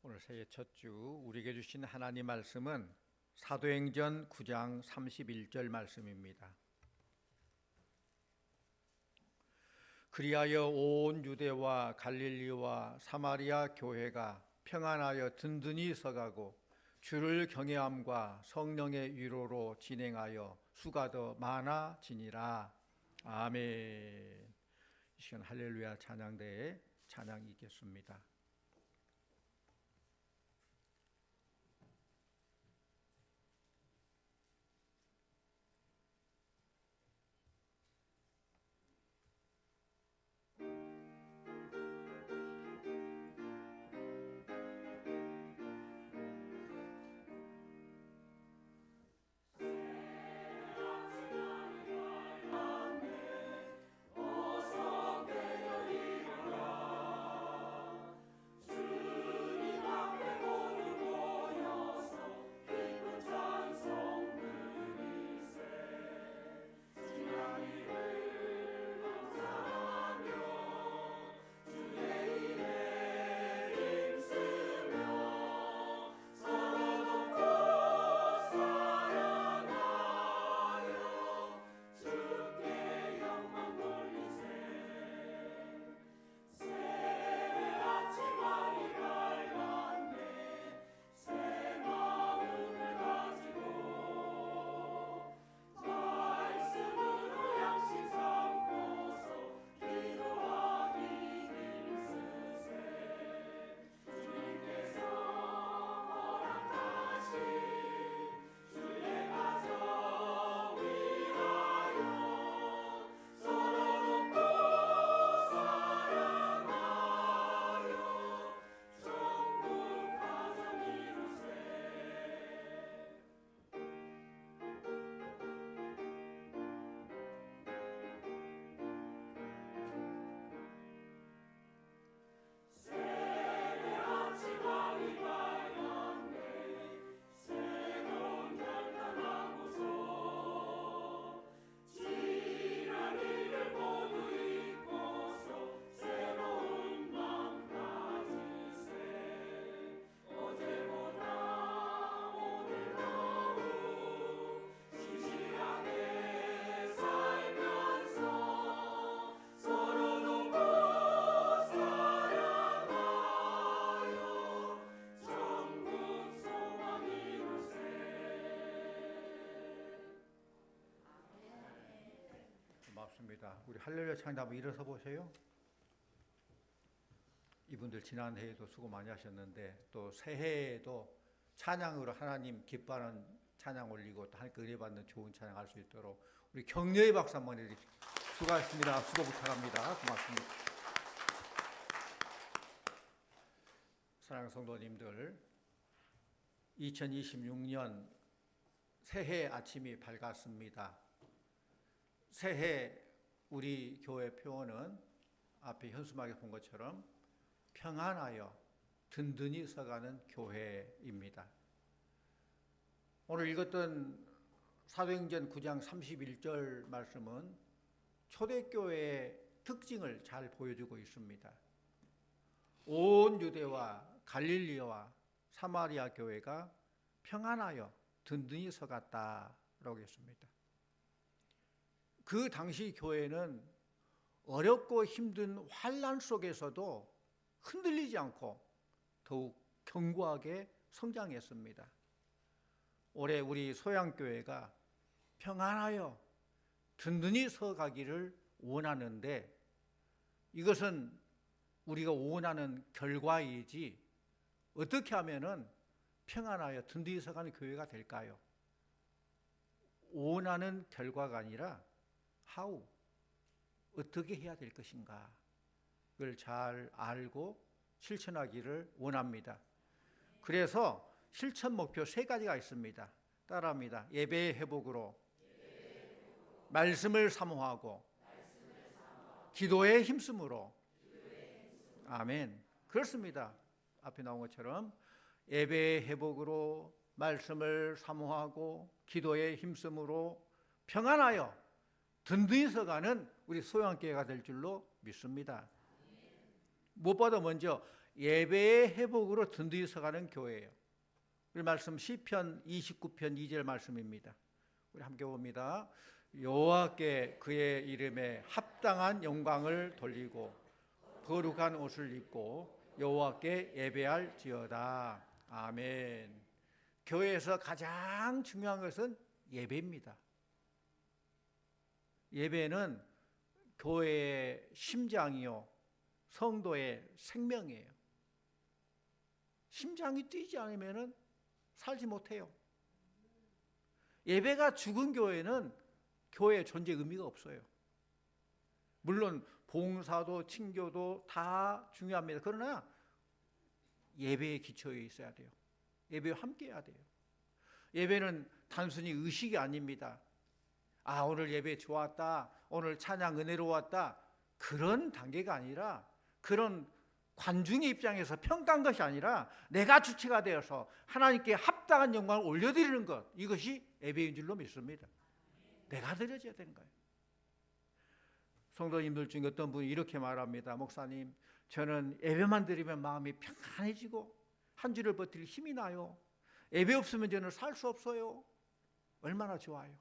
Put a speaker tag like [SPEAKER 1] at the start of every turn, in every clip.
[SPEAKER 1] 오늘 새해 첫 주 우리에게 주신 하나님 말씀은 사도행전 9장 31절 말씀입니다. 그리하여 온 유대와 갈릴리와 사마리아 교회가 평안하여 든든히 서가고 주를 경외함과 성령의 위로로 진행하여 수가 더 많아지니라. 아멘. 이 시간 할렐루야 찬양대에 찬양이 있겠습니다. 고맙습니다. 우리 할렐루야 찬양 한번 일어서 보세요. 이분들 지난 해에도 수고 많이 하셨는데 또 새해에도 찬양으로 하나님 기뻐하는 찬양 올리고 또 하나님께 은혜 받는 좋은 찬양 할 수 있도록 우리 격려의 박수 한번 해드립시다. 수고하셨습니다. 수고 부탁합니다. 고맙습니다. 사랑하는 성도님들, 2026년 새해 아침이 밝았습니다. 새해 우리 교회 표어는 앞에 현수막에 본 것처럼 평안하여 든든히 서가는 교회입니다. 오늘 읽었던 사도행전 9장 31절 말씀은 초대교회의 특징을 잘 보여주고 있습니다. 온 유대와 갈릴리와 사마리아 교회가 평안하여 든든히 서갔다라고 했습니다. 그 당시 교회는 어렵고 힘든 환난 속에서도 흔들리지 않고 더욱 견고하게 성장했습니다. 올해 우리 소양교회가 평안하여 든든히 서가기를 원하는데 이것은 우리가 원하는 결과이지 어떻게 하면은 평안하여 든든히 서가는 교회가 될까요? 원하는 결과가 아니라 how, 어떻게 해야 될 것인가 그걸 잘 알고 실천하기를 원합니다. 그래서 실천 목표 3가지가 있습니다. 따라합니다. 예배의 회복으로, 말씀을 사모하고, 기도의 힘쓰므로. 아멘. 그렇습니다. 앞에 나온 것처럼 예배의 회복으로, 말씀을 사모하고, 기도의 힘쓰므로 평안하여 든든히 서가는 우리 소양교회가 될 줄로 믿습니다. 무엇보다 먼저 예배의 회복으로 든든히 서가는 교회예요. 우리 말씀 시편 29편 2절 말씀입니다. 우리 함께 봅니다. 여호와께 그의 이름에 합당한 영광을 돌리고 거룩한 옷을 입고 여호와께 예배할지어다. 아멘. 교회에서 가장 중요한 것은 예배입니다. 예배는 교회의 심장이요 성도의 생명이에요. 심장이 뛰지 않으면 살지 못해요. 예배가 죽은 교회는 교회의 존재 의미가 없어요. 물론 봉사도 친교도 다 중요합니다. 그러나 예배의 기초에 있어야 돼요. 예배와 함께 해야 돼요. 예배는 단순히 의식이 아닙니다. 아, 오늘 예배 좋았다, 오늘 찬양 은혜로웠다, 그런 단계가 아니라, 그런 관중의 입장에서 평가한 것이 아니라 내가 주체가 되어서 하나님께 합당한 영광을 올려드리는 것, 이것이 예배인 줄로 믿습니다. 내가 드려져야 되는 거예요. 성도님들 중에 어떤 분이 이렇게 말합니다. 목사님, 저는 예배만 드리면 마음이 평안해지고 한 주를 버틸 힘이 나요. 예배 없으면 저는 살 수 없어요. 얼마나 좋아요.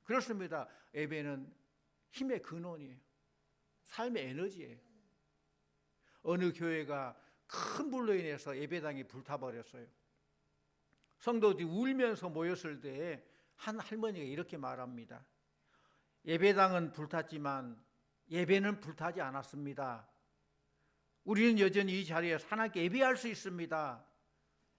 [SPEAKER 1] 그렇습니다. 예배는 힘의 근원이에요. 삶의 에너지예요. 어느 교회가 큰 불로 인해서 예배당이 불타버렸어요. 성도들이 울면서 모였을 때에 한 할머니가 이렇게 말합니다. 예배당은 불탔지만 예배는 불타지 않았습니다. 우리는 여전히 이 자리에서 하나님께 예배할 수 있습니다.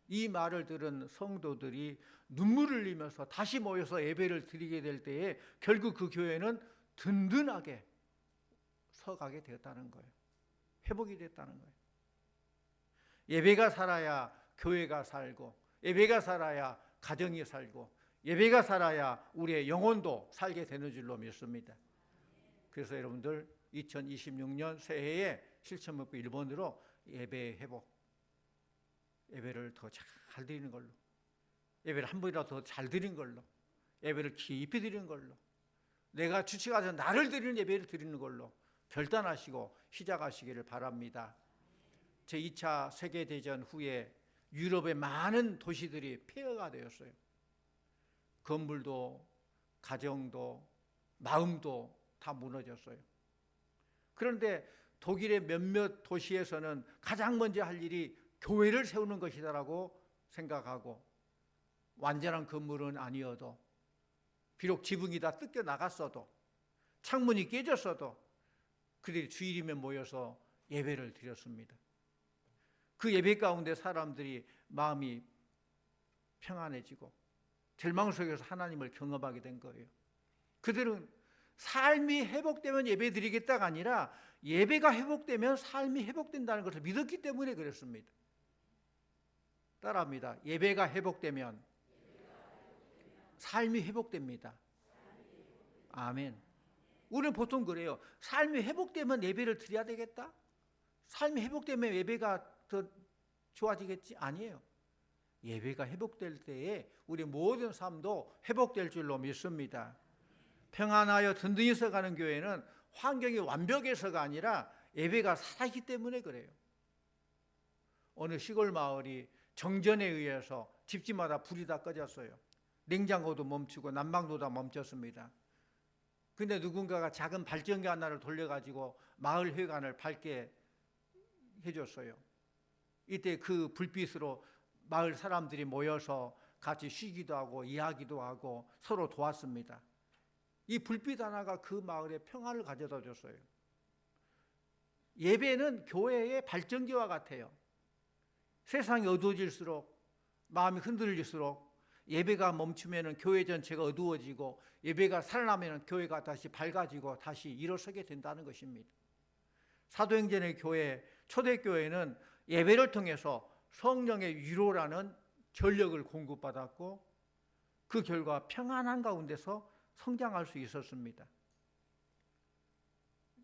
[SPEAKER 1] 이 말을 들은 성도들이 눈물을 흘리면서 다시 모여서 예배를 드리게 될 때에 결국 그 교회는 든든하게 서가게 되었다는 거예요. 회복이 됐다는 거예요. 예배가 살아야 교회가 살고, 예배가 살아야 가정이 살고, 예배가 살아야 우리의 영혼도 살게 되는 줄로 믿습니다. 그래서 여러분들 2026년 새해에 실천목표 1번으로 예배의 회복, 예배를 더 잘 드리는 걸로, 예배를 한 번이라도 더 잘 드리는 걸로, 예배를 깊이 드리는 걸로, 내가 주체가 돼서 나를 드리는 예배를 드리는 걸로 결단하시고 시작하시기를 바랍니다. 제2차 세계대전 후에 유럽의 많은 도시들이 폐허가 되었어요. 건물도 가정도 마음도 다 무너졌어요. 그런데 독일의 몇몇 도시에서는 가장 먼저 할 일이 교회를 세우는 것이다라고 생각하고, 완전한 건물은 아니어도, 비록 지붕이 다 뜯겨 나갔어도, 창문이 깨졌어도 그들이 주일이면 모여서 예배를 드렸습니다. 그 예배 가운데 사람들이 마음이 평안해지고 절망 속에서 하나님을 경험하게 된 거예요. 그들은 삶이 회복되면 예배 드리겠다가 아니라 예배가 회복되면 삶이 회복된다는 것을 믿었기 때문에 그랬습니다. 따라합니다. 예배가 회복되면 삶이 회복됩니다. 아멘. 우리는 보통 그래요. 삶이 회복되면 예배를 드려야 되겠다? 삶이 회복되면 예배가 더 좋아지겠지? 아니에요. 예배가 회복될 때에 우리 모든 삶도 회복될 줄로 믿습니다. 평안하여 든든히 서가는 교회는 환경이 완벽해서가 아니라 예배가 살아있기 때문에 그래요. 어느 시골 마을이 정전에 의해서 집집마다 불이 다 꺼졌어요. 냉장고도 멈추고 난방도 다 멈췄습니다. 근데 누군가가 작은 발전기 하나를 돌려가지고 마을 회관을 밝게 해줬어요. 이때 그 불빛으로 마을 사람들이 모여서 같이 쉬기도 하고 이야기도 하고 서로 도왔습니다. 이 불빛 하나가 그 마을에 평안을 가져다 줬어요. 예배는 교회의 발전기와 같아요. 세상이 어두워질수록, 마음이 흔들릴수록 예배가 멈추면 교회 전체가 어두워지고, 예배가 살아나면 교회가 다시 밝아지고 다시 일어서게 된다는 것입니다. 사도행전의 교회, 초대교회는 예배를 통해서 성령의 위로라는 전력을 공급받았고, 그 결과 평안한 가운데서 성장할 수 있었습니다.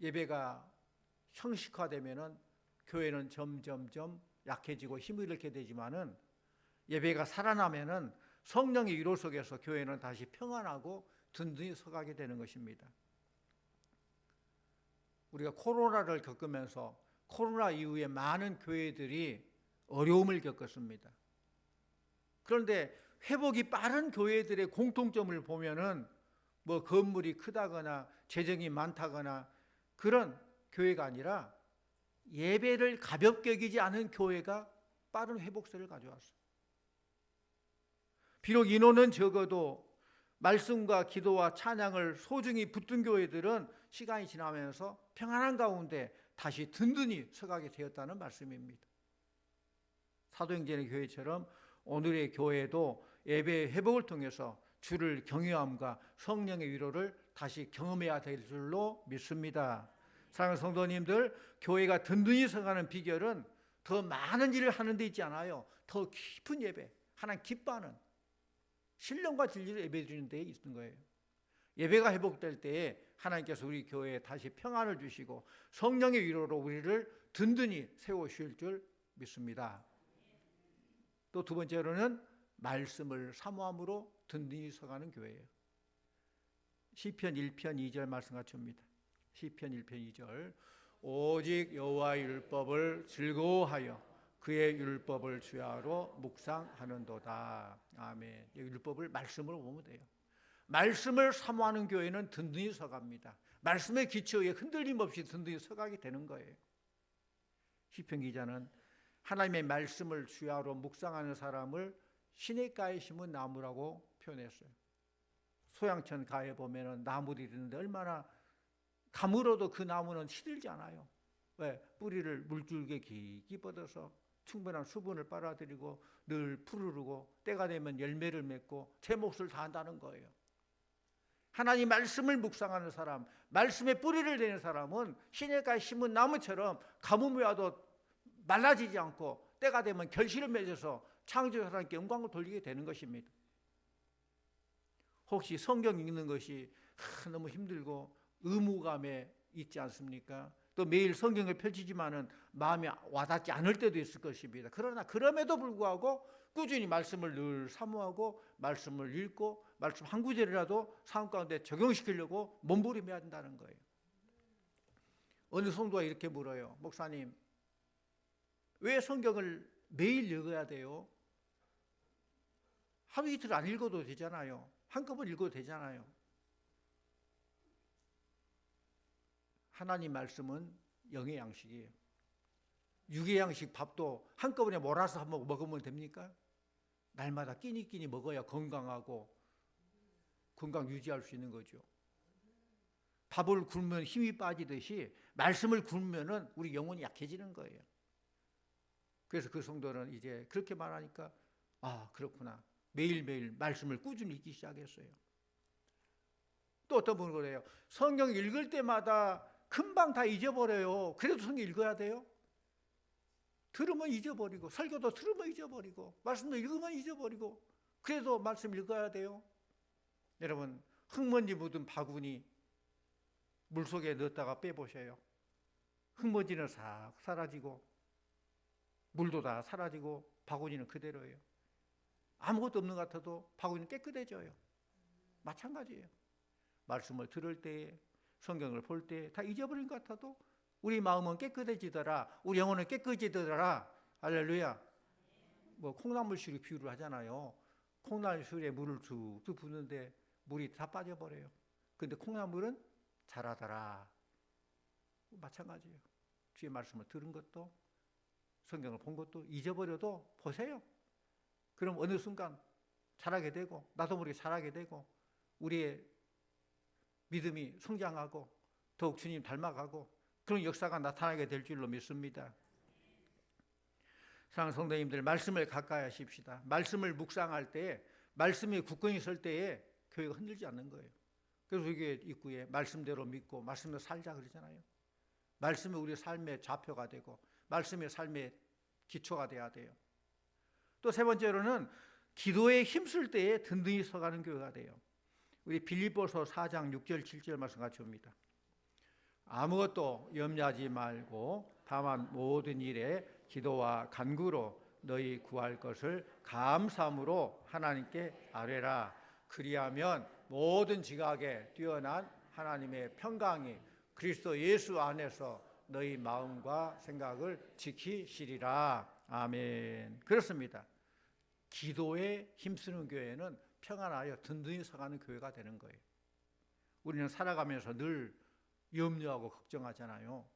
[SPEAKER 1] 예배가 형식화되면 교회는 점점점 약해지고 힘을 잃게 되지만은, 예배가 살아나면은 성령의 위로 속에서 교회는 다시 평안하고 든든히 서가게 되는 것입니다. 우리가 코로나를 겪으면서 코로나 이후에 많은 교회들이 어려움을 겪었습니다. 그런데 회복이 빠른 교회들의 공통점을 보면은 뭐 건물이 크다거나 재정이 많다거나 그런 교회가 아니라 예배를 가볍게 여기지 않은 교회가 빠른 회복세를 가져왔어요. 비록 인원은 적어도 말씀과 기도와 찬양을 소중히 붙든 교회들은 시간이 지나면서 평안한 가운데 다시 든든히 서가게 되었다는 말씀입니다. 사도행전의 교회처럼 오늘의 교회도 예배의 회복을 통해서 주를 경외함과 성령의 위로를 다시 경험해야 될 줄로 믿습니다. 사랑하는 성도님들, 교회가 든든히 서가는 비결은 더 많은 일을 하는 데 있지 않아요. 더 깊은 예배, 하나님 기뻐하는 신령과 진리로 예배드리는 데에 있는 거예요. 예배가 회복될 때에 하나님께서 우리 교회에 다시 평안을 주시고 성령의 위로로 우리를 든든히 세우실 줄 믿습니다. 또 두 번째로는 말씀을 사모함으로 든든히 서가는 교회예요. 시편 1편 2절 말씀 같습니다. 시편 1편 2절 오직 여호와의 율법을 즐거워하여 그의 율법을 주야로 묵상하는도다. 아멘. 이 율법을 말씀으로 보면 돼요. 말씀을 사모하는 교회는 든든히 서갑니다. 말씀의 기초에 흔들림 없이 든든히 서가게 되는 거예요. 시편 기자는 하나님의 말씀을 주야로 묵상하는 사람을 시냇가에 심은 나무라고 표현했어요. 소양천 가에 보면은 나무들이 있는데 얼마나 가물어도 그 나무는 시들지 않아요. 왜? 뿌리를 물줄기에 깊이 뻗어서 충분한 수분을 빨아들이고 늘 푸르르고 때가 되면 열매를 맺고 제 몫을 다한다는 거예요. 하나님 말씀을 묵상하는 사람, 말씀에 뿌리를 대는 사람은 시냇가에 심은 나무처럼 가뭄이 와도 말라지지 않고 때가 되면 결실을 맺어서 창조주 하나님께 영광을 돌리게 되는 것입니다. 혹시 성경 읽는 것이 너무 힘들고 의무감에 있지 않습니까? 또 매일 성경을 펼치지만은 마음이 와닿지 않을 때도 있을 것입니다. 그러나 그럼에도 불구하고 꾸준히 말씀을 늘 사모하고 말씀을 읽고 말씀 한 구절이라도 삶 가운데 적용시키려고 몸부림해야 한다는 거예요. 어느 성도가 이렇게 물어요. 목사님, 왜 성경을 매일 읽어야 돼요? 하루 이틀 안 읽어도 되잖아요. 한꺼번에 읽어도 되잖아요. 하나님 말씀은 영의 양식이에요. 육의 양식 밥도 한꺼번에 몰아서 한번 먹으면 됩니까? 날마다 끼니 먹어야 건강하고 건강 유지할 수 있는 거죠. 밥을 굶으면 힘이 빠지듯이 말씀을 굶으면 우리 영혼이 약해지는 거예요. 그래서 그 성도는 이제 그렇게 말하니까 아, 그렇구나. 매일매일 말씀을 꾸준히 읽기 시작했어요. 또 어떤 분은 그래요. 성경 읽을 때마다 금방 다 잊어버려요. 그래도 성경 읽어야 돼요? 들으면 잊어버리고, 설교도 들으면 잊어버리고, 말씀도 읽으면 잊어버리고, 그래도 말씀 읽어야 돼요? 여러분, 흙먼지 묻은 바구니 물속에 넣었다가 빼보세요. 흙먼지는 싹 사라지고 물도 다 사라지고 바구니는 그대로예요. 아무것도 없는 것 같아도 바구니는 깨끗해져요. 마찬가지예요. 말씀을 들을 때, 성경을 볼 때 다 잊어버린 것 같아도 우리 마음은 깨끗해지더라. 우리 영혼은 깨끗해지더라. 할렐루야. 뭐 콩나물술이 비유를 하잖아요. 콩나물술에 물을 툭툭 붓는데 물이 다 빠져버려요. 근데 콩나물은 자라더라. 마찬가지예요. 주의 말씀을 들은 것도 성경을 본 것도 잊어버려도 보세요. 그럼 어느 순간 자라게 되고 나도 모르게 자라게 되고 우리의 믿음이 성장하고 더욱 주님 닮아가고 그런 역사가 나타나게 될 줄로 믿습니다. 사랑하는 성도님들, 말씀을 가까이 하십시다. 말씀을 묵상할 때, 말씀이 굳건히 설 때에 교회가 흔들지 않는 거예요. 그래서 이게 입구에 말씀대로 믿고 말씀대로 살자 그러잖아요. 말씀이 우리 삶의 좌표가 되고 말씀이 삶의 기초가 돼야 돼요. 또 세 번째로는 기도에 힘쓸 때에 든든히 서가는 교회가 돼요. 우리 빌립보서 4장 6절 7절 말씀 같이 봅니다. 아무것도 염려하지 말고 다만 모든 일에 기도와 간구로 너희 구할 것을 감사함으로 하나님께 아뢰라. 그리하면 모든 지각에 뛰어난 하나님의 평강이 그리스도 예수 안에서 너희 마음과 생각을 지키시리라. 아멘. 그렇습니다. 기도에 힘쓰는 교회는 평안하여 든든히 서가는 교회가 되는 거예요. 우리는 살아가면서 늘 염려하고 걱정하잖아요.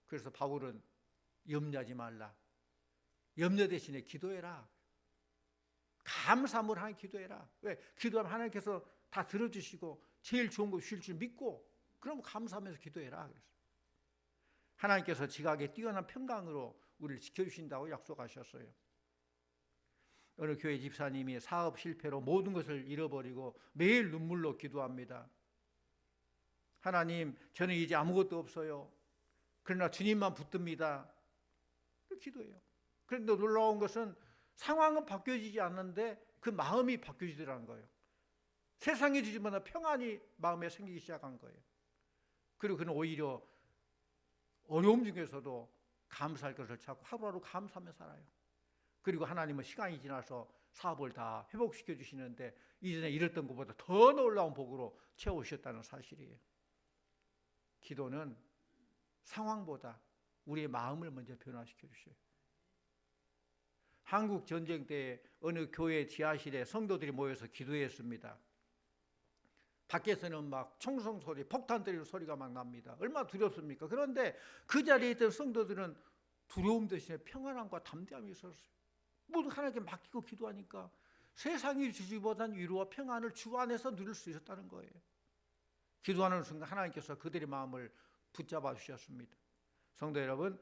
[SPEAKER 1] 그래서 바울은 염려하지 말라. 염려 대신에 기도해라. 감사함으로 하나님 기도해라. 왜? 기도하면 하나님께서 다 들어주시고 제일 좋은 거 주실 줄 믿고 그럼 감사하면서 기도해라. 그래서 하나님께서 지각에 뛰어난 평강으로 우리를 지켜주신다고 약속하셨어요. 어느 교회 집사님이 사업 실패로 모든 것을 잃어버리고 매일 눈물로 기도합니다. 하나님, 저는 이제 아무것도 없어요. 그러나 주님만 붙듭니다. 기도해요. 그런데 놀라운 것은 상황은 바뀌어지지 않는데 그 마음이 바뀌어지더라는 거예요. 세상이 주지 못한 평안이 마음에 생기기 시작한 거예요. 그리고 그는 오히려 어려움 중에서도 감사할 것을 찾고 하루하루 감사하며 살아요. 그리고 하나님은 시간이 지나서 사업을 다 회복시켜 주시는데 이전에 잃었던 것보다 더 놀라운 복으로 채우셨다는 사실이에요. 기도는 상황보다 우리의 마음을 먼저 변화시켜 주셔요. 한국 전쟁 때 어느 교회 지하실에 성도들이 모여서 기도했습니다. 밖에서는 막 총성 소리, 폭탄 때리는 소리가 막 납니다. 얼마나 두렵습니까? 그런데 그 자리에 있던 성도들은 두려움 대신에 평안함과 담대함이 있었어요. 모두 하나님께 맡기고 기도하니까 세상이 주지보단 위로와 평안을 주 안에서 누릴 수 있었다는 거예요. 기도하는 순간 하나님께서 그들의 마음을 붙잡아 주셨습니다. 성도 여러분,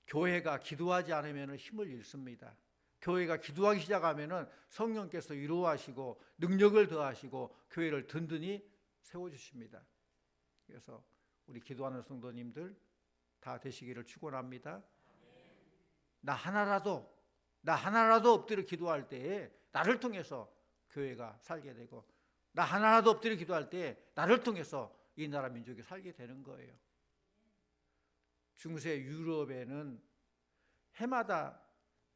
[SPEAKER 1] 교회가 기도하지 않으면 힘을 잃습니다. 교회가 기도하기 시작하면 성령께서 위로하시고 능력을 더하시고 교회를 든든히 세워주십니다. 그래서 우리 기도하는 성도님들 다 되시기를 축원합니다. 나 하나라도 엎드려 기도할 때에 나를 통해서 교회가 살게 되고 나 하나라도 엎드려 기도할 때에 나를 통해서 이 나라 민족이 살게 되는 거예요. 중세 유럽에는 해마다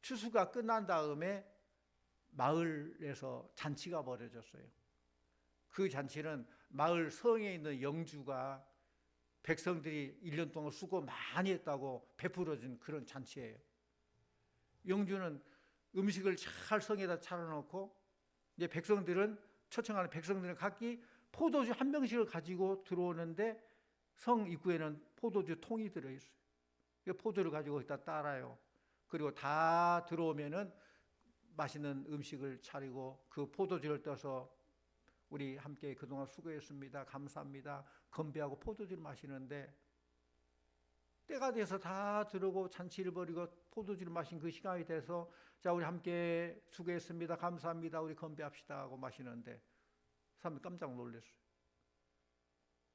[SPEAKER 1] 추수가 끝난 다음에 마을에서 잔치가 벌어졌어요. 그 잔치는 마을 성에 있는 영주가 백성들이 1년 동안 수고 많이 했다고 베풀어준 그런 잔치예요. 영주는 음식을 잘 성에다 차려놓고 이제 초청하는 백성들은 각기 포도주 한 병씩을 가지고 들어오는데 성 입구에는 포도주 통이 들어있어요. 포도를 가지고 거기다 따라요. 그리고 다 들어오면은 맛있는 음식을 차리고 그 포도주를 떠서 우리 함께 그동안 수고했습니다. 감사합니다. 건배하고 포도주를 마시는데 때가 돼서 다 들어오고 잔치를 벌이고 포도주를 마신 그 시간이 돼서 자 우리 함께 수고했습니다. 감사합니다. 우리 건배합시다 하고 마시는데 사람들이 깜짝 놀랐어요.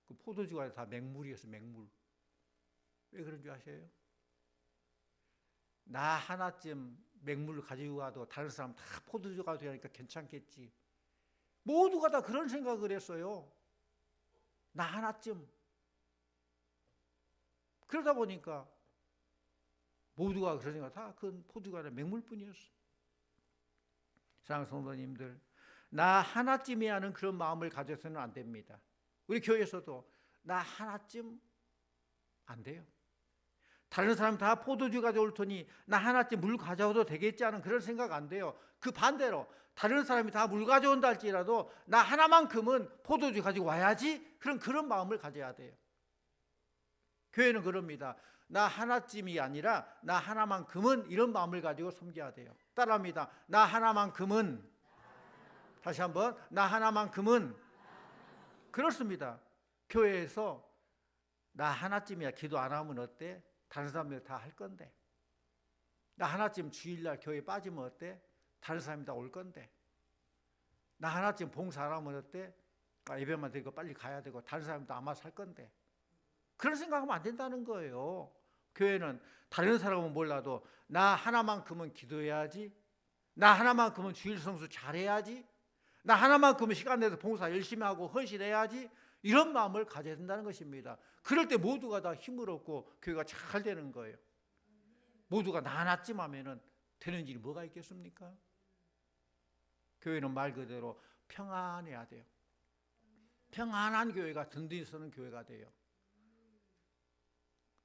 [SPEAKER 1] 그 포도주가 다 맹물이었어요. 맹물. 왜 그런 줄 아세요? 나 하나쯤 맹물을 가지고 가도 다른 사람 다 포도주 가도 되니까 괜찮겠지. 모두가 다 그런 생각을 했어요. 나 하나쯤. 그러다 보니까 모두가 그런 생각, 다 그 포도주가 아니라 맹물뿐이었어. 사랑하는 성도님들, 나 하나쯤이 하는 그런 마음을 가져서는 안 됩니다. 우리 교회에서도 나 하나쯤 안 돼요. 다른 사람 다 포도주 가져올 테니 나 하나쯤 물 가져와도 되겠지 하는 그런 생각 안 돼요. 그 반대로 다른 사람이 다 물 가져온다 할지라도 나 하나만큼은 포도주 가지고 와야지 그런 마음을 가져야 돼요. 교회는 그럽니다. 나 하나쯤이 아니라 나 하나만큼은 이런 마음을 가지고 섬겨야 돼요. 따라합니다. 나 하나만큼은. 다시 한번 나 하나만큼은. 그렇습니다. 교회에서 나 하나쯤이야 기도 안 하면 어때? 다른 사람들 다 할 건데. 나 하나쯤 주일날 교회 빠지면 어때? 다른 사람이 다 올 건데. 나 하나쯤 봉사 안 하면 어때? 예배만 드리고 빨리 가야 되고 다른 사람도 아마 살 건데. 그런 생각하면 안 된다는 거예요. 교회는 다른 사람은 몰라도 나 하나만큼은 기도해야지. 나 하나만큼은 주일 성수 잘해야지. 나 하나만큼은 시간 내서 봉사 열심히 하고 헌신해야지. 이런 마음을 가져야 된다는 것입니다. 그럴 때 모두가 다 힘을 얻고 교회가 잘 되는 거예요. 모두가 나 하나쯤 하면은 되는 일이 뭐가 있겠습니까? 교회는 말 그대로 평안해야 돼요. 평안한 교회가 든든히 서는 교회가 돼요.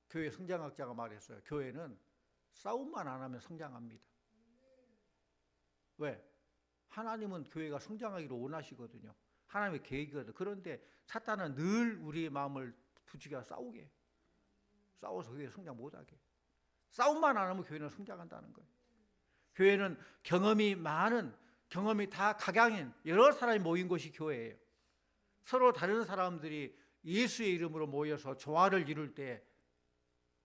[SPEAKER 1] 교회 성장학자가 말했어요. 교회는 싸움만 안 하면 성장합니다. 왜? 하나님은 교회가 성장하기를 원하시거든요. 하나님의 계획이거든. 그런데 사탄은 늘 우리의 마음을 부추겨 싸우게 해요. 싸워서 교회 성장 못하게. 싸움만 안 하면 교회는 성장한다는 거예요. 교회는 경험이 많은, 경험이 다 각양인 여러 사람이 모인 곳이 교회예요. 서로 다른 사람들이 예수의 이름으로 모여서 조화를 이룰 때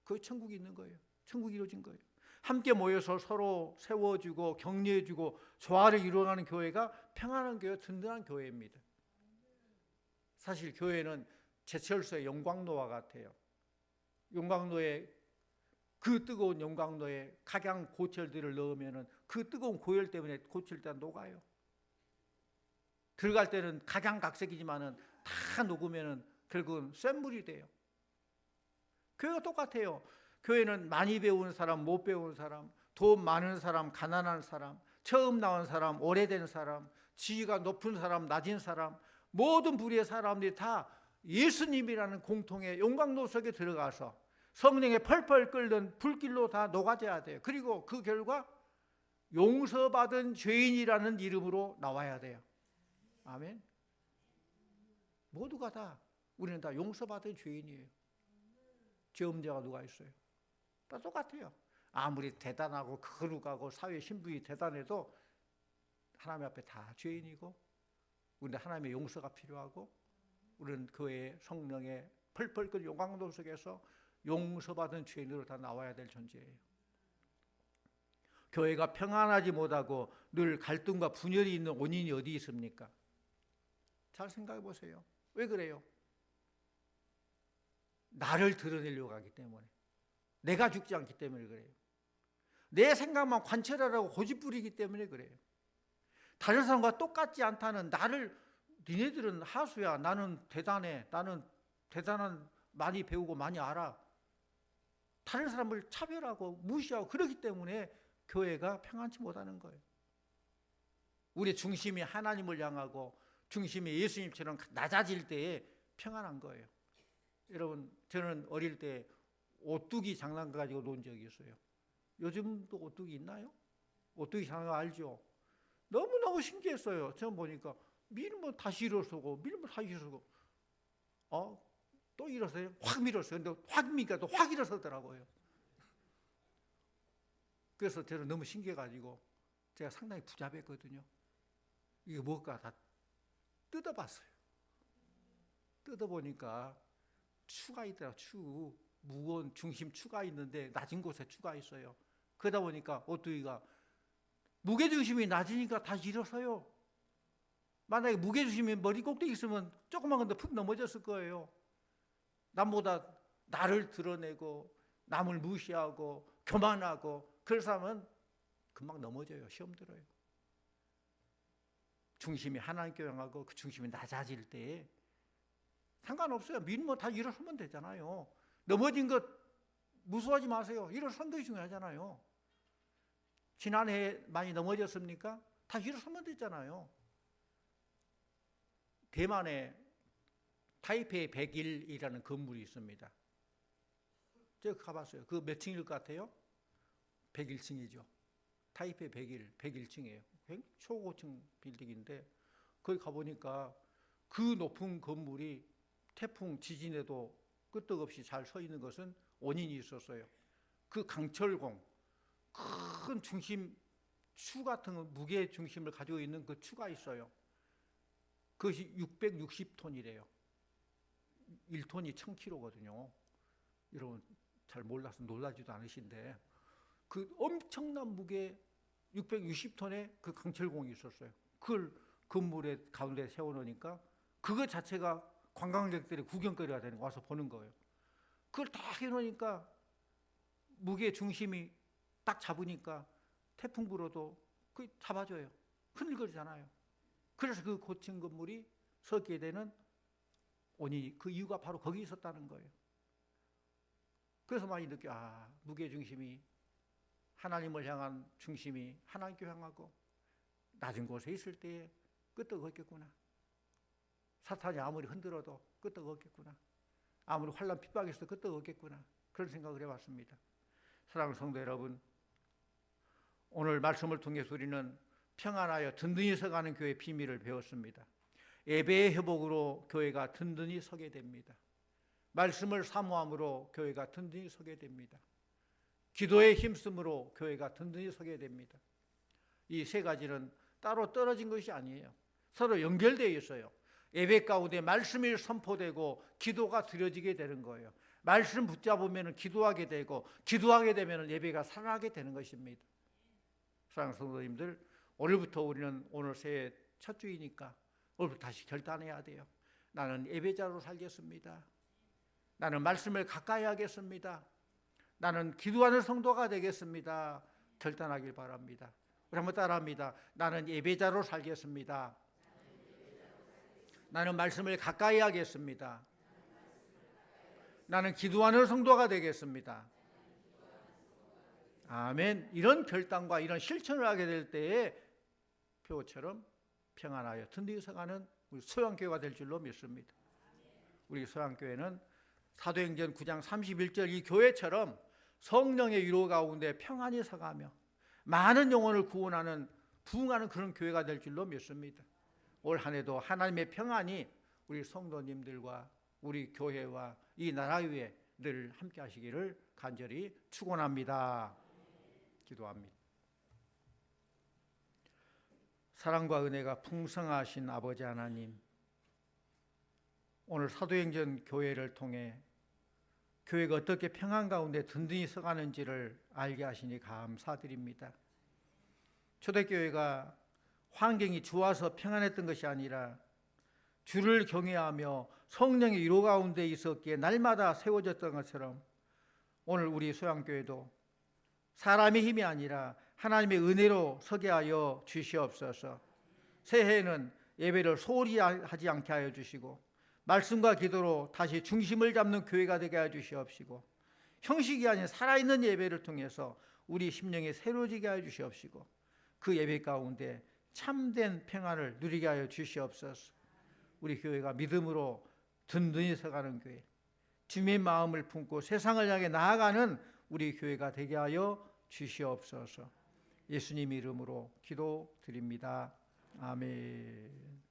[SPEAKER 1] 그 천국이 있는 거예요. 천국이 이루어진 거예요. 함께 모여서 서로 세워주고 격려해주고 조화를 이루어가는 교회가 평안한 교회, 든든한 교회입니다. 사실 교회는 제철소의 용광로와 같아요. 용광로에 그 뜨거운 용광로에 각양 고철들을 넣으면 그 뜨거운 고열 때문에 고철 다 녹아요. 들어갈 때는 각양각색이지만은 다 녹으면은 결국은 쇳물이 돼요. 교회가 똑같아요. 교회는 많이 배운 사람, 못 배운 사람, 돈 많은 사람, 가난한 사람, 처음 나온 사람, 오래된 사람, 지위가 높은 사람, 낮은 사람, 모든 부류의 사람들이 다 예수님이라는 공통의 용광로 속에 들어가서 성령에 펄펄 끓는 불길로 다 녹아져야 돼요. 그리고 그 결과 용서받은 죄인이라는 이름으로 나와야 돼요. 아멘. 모두가 다 우리는 다 용서받은 죄인이에요. 죄 없는 자가 누가 있어요? 다 똑같아요. 아무리 대단하고 거룩하고 사회 신분이 대단해도 하나님 앞에 다 죄인이고 우리는 하나님의 용서가 필요하고 우리는 교회의 성령의 펄펄 끓는 용광로 속에서 용서받은 죄인으로 다 나와야 될 존재예요. 교회가 평안하지 못하고 늘 갈등과 분열이 있는 원인이 어디 있습니까? 잘 생각해 보세요. 왜 그래요? 나를 드러내려고 하기 때문에, 내가 죽지 않기 때문에 그래요. 내 생각만 관철하라고 고집부리기 때문에 그래요. 다른 사람과 똑같지 않다는 나를, 니네들은 하수야, 나는 대단해, 나는 대단한, 많이 배우고 많이 알아, 다른 사람을 차별하고 무시하고 그러기 때문에 교회가 평안치 못하는 거예요. 우리의 중심이 하나님을 향하고 중심이 예수님처럼 낮아질 때에 평안한 거예요. 여러분, 저는 어릴 때 오뚜기 장난 가지고 논 적이 있어요. 요즘도 오뚜기 있나요? 오뚜기 장난 알죠? 너무너무 신기했어요. 처음 보니까 밀면 다시 일어서고 밀면 다시 일어서고 또 일어서요? 확 밀었어요. 근데 확 미니까 또 확 일어서더라고요. 그래서 저는 너무 신기해가지고 제가 상당히 부잡했거든요. 이게 뭘까 다 뜯어봤어요. 뜯어보니까 추가 있더라고요. 추. 무거운 중심 추가 있는데 낮은 곳에 추가 있어요. 그러다 보니까 오뚜기가 무게중심이 낮으니까 다시 일어서요. 만약에 무게중심이 머리 꼭대기 있으면 조그만 건데 푹 넘어졌을 거예요. 남보다 나를 드러내고 남을 무시하고 교만하고 그런 사람은 금방 넘어져요. 시험 들어요. 중심이 하나님께 향하고 그 중심이 낮아질 때 상관없어요. 밀면 다 일어서면 되잖아요. 넘어진 것 무서워하지 마세요. 일어선 것이 중요하잖아요. 지난해 많이 넘어졌습니까? 다 일어서면 되잖아요. 대만에 타이페이 101이라는 건물이 있습니다. 제가 가봤어요. 그 몇 층일 것 같아요? 101층이죠. 타이페이 101층이에요. 초고층 빌딩인데 거기 가보니까 그 높은 건물이 태풍 지진에도 끄떡없이 잘 서 있는 것은 원인이 있었어요. 그 강철공, 큰 중심, 추 같은 무게 중심을 가지고 있는 그 추가 있어요. 그것이 660톤이래요. 1톤이 1000kg거든요. 여러분 잘 몰라서 놀라지도 않으신데 그 엄청난 무게 660톤의 그 강철공이 있었어요. 그걸 건물의 가운데 세워놓으니까 그거 자체가 관광객들이 구경거리가 되는 거 와서 보는 거예요. 그걸 딱 해놓으니까 무게 중심이 딱 잡으니까 태풍 불어도 그 잡아줘요. 흔들거리잖아요. 그래서 그 고층 건물이 섰게 되는 원인이 그 이유가 바로 거기 있었다는 거예요. 그래서 많이 느껴 무게 중심이 하나님을 향한 중심이 하나님께 향하고 낮은 곳에 있을 때에 끄떡 없겠구나. 사탄이 아무리 흔들어도 끄떡 없겠구나. 아무리 환난 핍박에서도 끄떡 없겠구나. 그런 생각을 해봤습니다. 사랑하는 성도 여러분, 오늘 말씀을 통해서 우리는 평안하여 든든히 서가는 교회의 비밀을 배웠습니다. 예배의 회복으로 교회가 든든히 서게 됩니다. 말씀을 사모함으로 교회가 든든히 서게 됩니다. 기도에 힘쓰므로 교회가 든든히 서게 됩니다. 이 세 가지는 따로 떨어진 것이 아니에요. 서로 연결되어 있어요. 예배 가운데 말씀이 선포되고 기도가 드려지게 되는 거예요. 말씀 붙잡으면 기도하게 되고 기도하게 되면 예배가 살아나게 되는 것입니다. 사랑하는 성도님들, 오늘부터 우리는 오늘 새해 첫 주이니까 오늘부터 다시 결단해야 돼요. 나는 예배자로 살겠습니다. 나는 말씀을 가까이 하겠습니다. 나는 기도하는 성도가 되겠습니다. 결단하길 바랍니다. 우리 한번 따라합니다. 나는 예배자로 살겠습니다. 나는 말씀을 가까이 하겠습니다. 나는 기도하는 성도가 되겠습니다. 아멘. 이런 결단과 이런 실천을 하게 될 때에 표처럼 평안하여 든든히 서가는 우리 소양교회가 될 줄로 믿습니다. 우리 소양교회는 사도행전 9장 31절 이 교회처럼 성령의 위로 가운데 평안히 서가며 많은 영혼을 구원하는 부흥하는 그런 교회가 될 줄로 믿습니다. 올 한 해도 하나님의 평안이 우리 성도님들과 우리 교회와 이 나라 위에 늘 함께 하시기를 간절히 축원합니다. 기도합니다. 사랑과 은혜가 풍성하신 아버지 하나님, 오늘 사도행전 교회를 통해 교회가 어떻게 평안 가운데 든든히 서가는지를 알게 하시니 감사드립니다. 초대교회가 환경이 좋아서 평안했던 것이 아니라 주를 경외하며 성령의 위로 가운데 있었기에 날마다 세워졌던 것처럼 오늘 우리 소양교회도 사람의 힘이 아니라 하나님의 은혜로 서게 하여 주시옵소서. 새해에는 예배를 소홀히 하지 않게 하여 주시고 말씀과 기도로 다시 중심을 잡는 교회가 되게 하여 주시옵시고 형식이 아닌 살아있는 예배를 통해서 우리 심령이 새로워지게 하여 주시옵시고 그 예배 가운데 참된 평안을 누리게 하여 주시옵소서. 우리 교회가 믿음으로 든든히 서가는 교회, 주님의 마음을 품고 세상을 향해 나아가는 우리 교회가 되게 하여 주시옵소서. 예수님 이름으로 기도드립니다. 아멘.